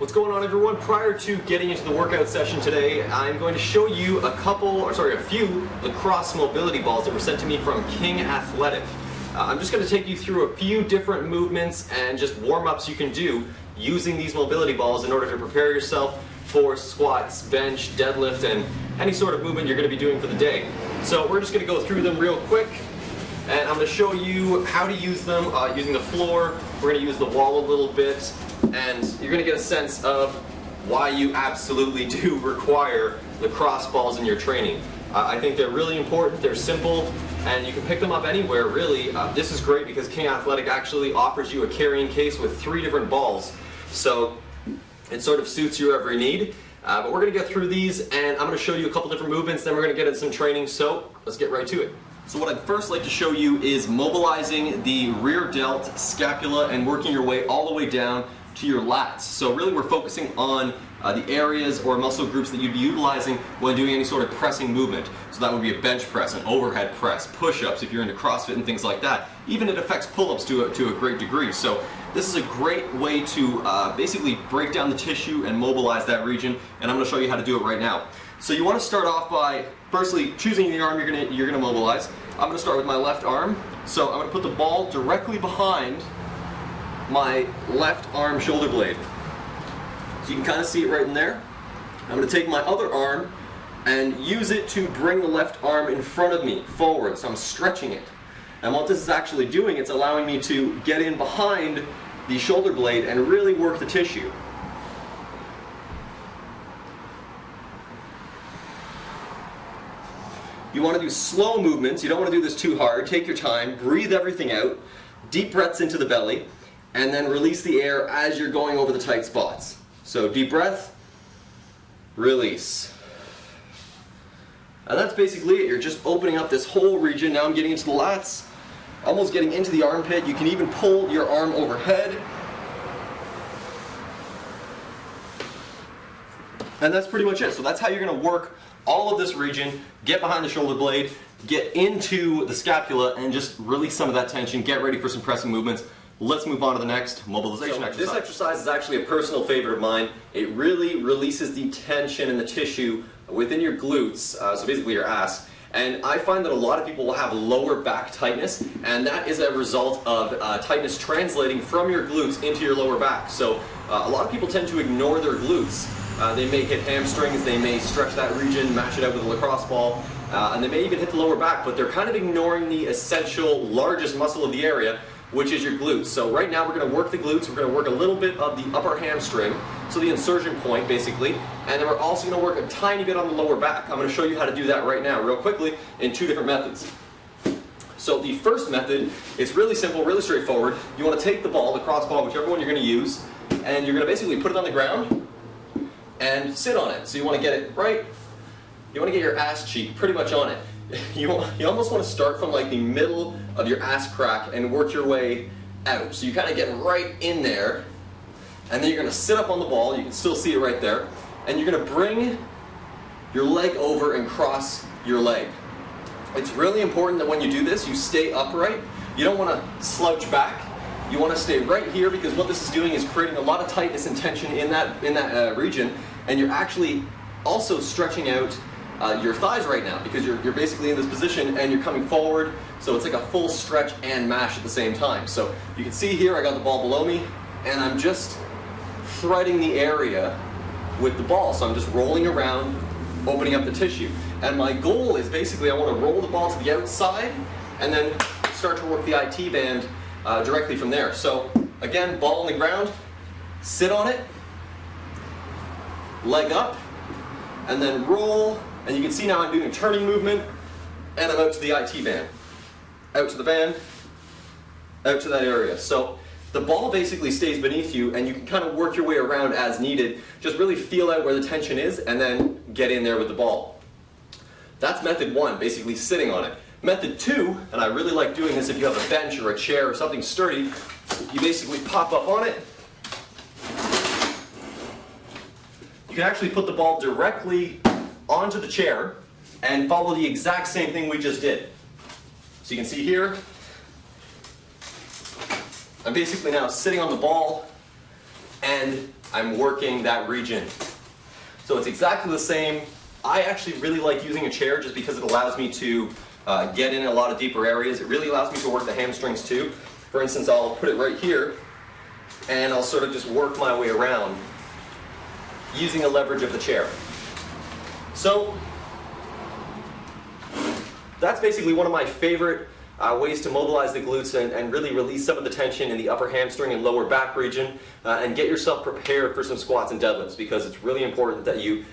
What's going on, everyone? Prior to getting into the workout session today, I'm going to show you a few lacrosse mobility balls that were sent to me from King Athletic. I'm just going to take you through a few different movements and just warm-ups you can do using these mobility balls in order to prepare yourself for squats, bench, deadlift, and any sort of movement you're going to be doing for the day. So we're just going to go through them real quick, and I'm going to show you how to use them using the floor. We're going to use the wall a little bit, and you're going to get a sense of why you absolutely do require lacrosse balls in your training. I think they're really important, they're simple, and you can pick them up anywhere, really. This is great because King Athletic actually offers you a carrying case with 3 different balls, so it sort of suits your every need. But we're going to get through these, and I'm going to show you a couple different movements, then we're going to get into some training, so let's get right to it. So what I'd first like to show you is mobilizing the rear delt, scapula, and working your way all the way down to your lats. So really we're focusing on the areas or muscle groups that you'd be utilizing when doing any sort of pressing movement. So that would be a bench press, an overhead press, push-ups if you're into CrossFit and things like that. Even it affects pull-ups to a great degree. So this is a great way to basically break down the tissue and mobilize that region, and I'm going to show you how to do it right now. So you want to start off by firstly choosing the arm you're gonna mobilize. I'm going to start with my left arm. So I'm going to put the ball directly behind my left arm shoulder blade. So you can kind of see it right in there. I'm going to take my other arm and use it to bring the left arm in front of me forward. So I'm stretching it. And what this is actually doing, it's allowing me to get in behind the shoulder blade and really work the tissue. You want to do slow movements. You don't want to do this too hard. Take your time, breathe everything out, deep breaths into the belly, and then release the air as you're going over the tight spots. So deep breath, release. And that's basically it. You're just opening up this whole region. Now I'm getting into the lats, almost getting into the armpit. You can even pull your arm overhead. And that's pretty much it. So that's how you're going to work all of this region, get behind the shoulder blade, get into the scapula, and just release some of that tension. Get ready for some pressing movements. Let's move on to the next mobilization exercise. This exercise is actually a personal favorite of mine. It really releases the tension and the tissue within your glutes, so basically your ass. And I find that a lot of people will have lower back tightness, and that is a result of tightness translating from your glutes into your lower back. So a lot of people tend to ignore their glutes. They may hit hamstrings, they may stretch that region, mash it out with a lacrosse ball, and they may even hit the lower back, but they're kind of ignoring the essential largest muscle of the area, which is your glutes. So right now we're going to work the glutes, we're going to work a little bit of the upper hamstring, so the insertion point basically, and then we're also going to work a tiny bit on the lower back. I'm going to show you how to do that right now real quickly in 2 different methods. So the first method is really simple, really straightforward. You want to take the ball, the cross ball, whichever one you're going to use, and you're going to basically put it on the ground and sit on it. So you want to get it right, you want to get your ass cheek pretty much on it. You almost want to start from like the middle of your ass crack and work your way out. So you kind of get right in there, and then you're going to sit up on the ball. You can still see it right there, and you're going to bring your leg over and cross your leg. It's really important that when you do this, you stay upright. You don't want to slouch back. You want to stay right here, because what this is doing is creating a lot of tightness and tension in that region, and you're actually also stretching out your thighs right now, because you're basically in this position and you're coming forward, so it's like a full stretch and mash at the same time. So you can see here I got the ball below me, and I'm just threading the area with the ball. So I'm just rolling around, opening up the tissue. And my goal is basically I want to roll the ball to the outside and then start to work the IT band directly from there. So again, ball on the ground, sit on it, leg up, and then roll. And you can see now I'm doing a turning movement, and I'm out to the IT band. Out to the band, out to that area. So the ball basically stays beneath you, and you can kind of work your way around as needed. Just really feel out where the tension is, and then get in there with the ball. That's method 1, basically sitting on it. Method 2, and I really like doing this if you have a bench or a chair or something sturdy, you basically pop up on it. You can actually put the ball directly onto the chair and follow the exact same thing we just did. So you can see here, I'm basically now sitting on the ball and I'm working that region. So it's exactly the same. I actually really like using a chair just because it allows me to get in a lot of deeper areas. It really allows me to work the hamstrings too. For instance, I'll put it right here and I'll sort of just work my way around using the leverage of the chair. So that's basically one of my favorite ways to mobilize the glutes and really release some of the tension in the upper hamstring and lower back region and get yourself prepared for some squats and deadlifts, because it's really important that you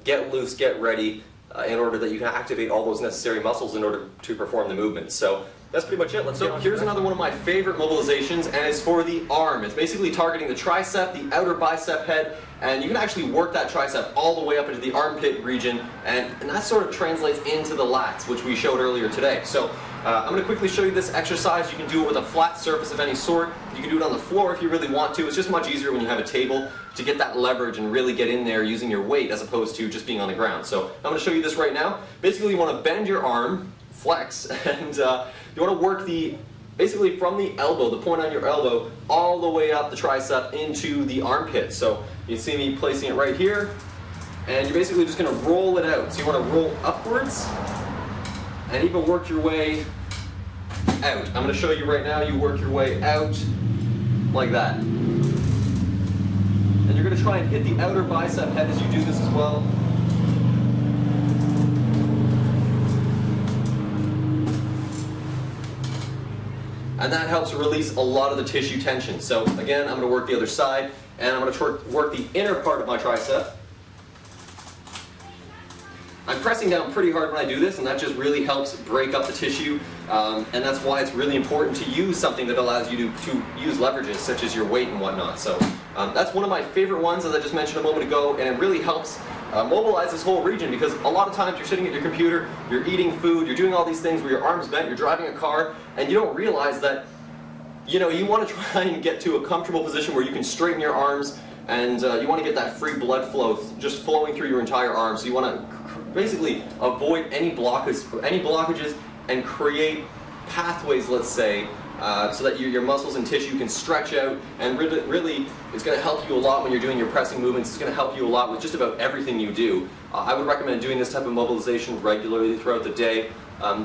get loose, get ready in order that you can activate all those necessary muscles in order to perform the movement. So that's pretty much it. So here's another one of my favorite mobilizations, and it's for the arm. It's basically targeting the tricep, the outer bicep head, and you can actually work that tricep all the way up into the armpit region, and that sort of translates into the lats, which we showed earlier today. So I'm going to quickly show you this exercise. You can do it with a flat surface of any sort. You can do it on the floor if you really want to. It's just much easier when you have a table to get that leverage and really get in there using your weight as opposed to just being on the ground. So I'm going to show you this right now. Basically, you want to bend your arm, flex, and you want to work basically from the elbow, the point on your elbow, all the way up the tricep into the armpit. So you see me placing it right here, and you're basically just going to roll it out. So you want to roll upwards and even work your way out. I'm going to show you right now. You work your way out like that. And you're going to try and hit the outer bicep head as you do this as well. And that helps release a lot of the tissue tension. So again, I'm going to work the other side, and I'm going to work the inner part of my tricep. I'm pressing down pretty hard when I do this, and that just really helps break up the tissue, and that's why it's really important to use something that allows you to use leverages, such as your weight and whatnot. So that's one of my favorite ones, as I just mentioned a moment ago, and it really helps mobilize this whole region, because a lot of times you're sitting at your computer, you're eating food, you're doing all these things where your arm's bent, you're driving a car, and you don't realize that, you know, you want to try and get to a comfortable position where you can straighten your arms, and you want to get that free blood flow just flowing through your entire arm. So you want to basically avoid any blockages and create pathways, let's say, so that your muscles and tissue can stretch out, and really it's going to help you a lot when you're doing your pressing movements. It's going to help you a lot with just about everything you do. I would recommend doing this type of mobilization regularly throughout the day,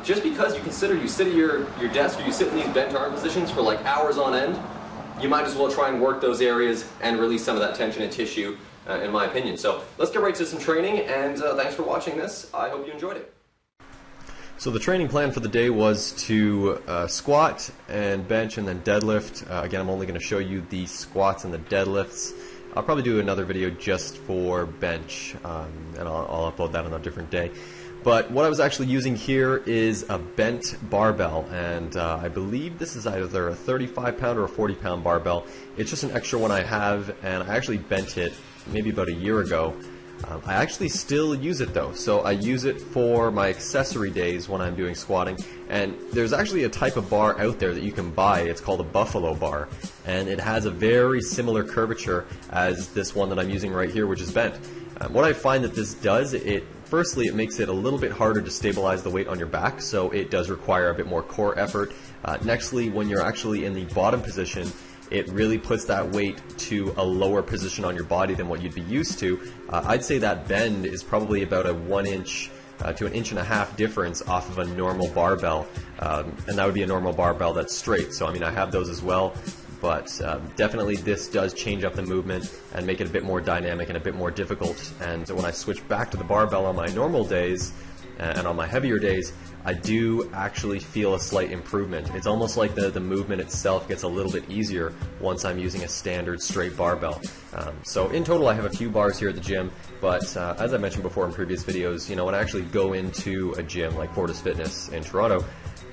just because you sit at your desk, or you sit in these bent arm positions for like hours on end. You might as well try and work those areas and release some of that tension and tissue, in my opinion. So let's get right to some training, and thanks for watching this. I hope you enjoyed it. So the training plan for the day was to squat and bench and then deadlift. Again, I'm only going to show you the squats and the deadlifts. I'll probably do another video just for bench, and I'll upload that on a different day. But what I was actually using here is a bent barbell, and I believe this is either a 35-pound or a 40-pound barbell. It's just an extra one I have, and I actually bent it maybe about a year ago. I actually still use it though, so I use it for my accessory days when I'm doing squatting. And there's actually a type of bar out there that you can buy. It's called a buffalo bar, and it has a very similar curvature as this one that I'm using right here, which is bent. What I find that this does, firstly, it makes it a little bit harder to stabilize the weight on your back, so it does require a bit more core effort. Nextly, when you're actually in the bottom position, it really puts that weight to a lower position on your body than what you'd be used to. I'd say that bend is probably about a 1 inch to an 1.5 inch difference off of a normal barbell, and that would be a normal barbell that's straight. So I mean, I have those as well, but definitely this does change up the movement and make it a bit more dynamic and a bit more difficult. And when I switch back to the barbell on my normal days and on my heavier days, I do actually feel a slight improvement. It's almost like the movement itself gets a little bit easier once I'm using a standard straight barbell. So in total, I have a few bars here at the gym, but as I mentioned before in previous videos, you know, when I actually go into a gym like Fortis Fitness in Toronto,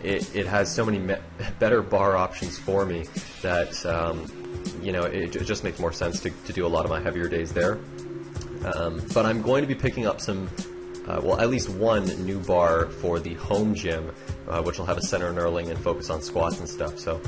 it has so many better bar options for me that you know, it just makes more sense to do a lot of my heavier days there. But I'm going to be picking up some well, at least one new bar for the home gym, which will have a center knurling and focus on squats and stuff. So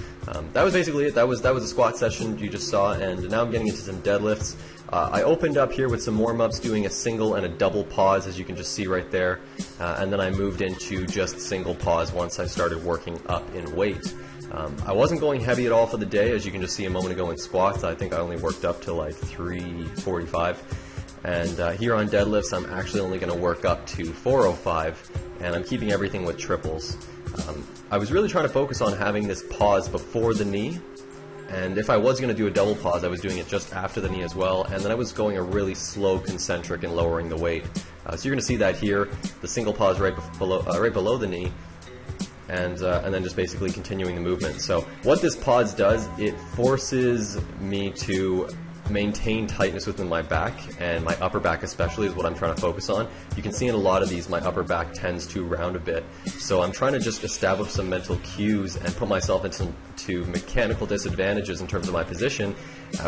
that was basically it. That was a squat session you just saw, and now I'm getting into some deadlifts. I opened up here with some warm-ups, doing a single and a double pause, as you can just see right there, and then I moved into just single pause once I started working up in weight. I wasn't going heavy at all for the day, as you can just see a moment ago in squats. I think I only worked up to like 345. And here on deadlifts, I'm actually only going to work up to 405, and I'm keeping everything with triples. I was really trying to focus on having this pause before the knee, and if I was going to do a double pause, I was doing it just after the knee as well, and then I was going a really slow concentric and lowering the weight. So you're going to see that here, the single pause right below the knee, and then just basically continuing the movement. So what this pause does, it forces me to maintain tightness within my back, and my upper back especially is what I'm trying to focus on. You can see in a lot of these my upper back tends to round a bit, so I'm trying to just establish some mental cues and put myself into mechanical disadvantages in terms of my position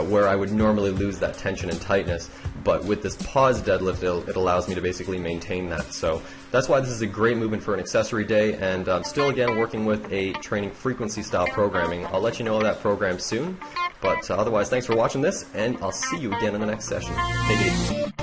where I would normally lose that tension and tightness, but with this pause deadlift it allows me to basically maintain that. So that's why this is a great movement for an accessory day, and I'm still again working with a training frequency style programming. I'll let you know that program soon. But otherwise, thanks for watching this, and I'll see you again in the next session. Take it easy.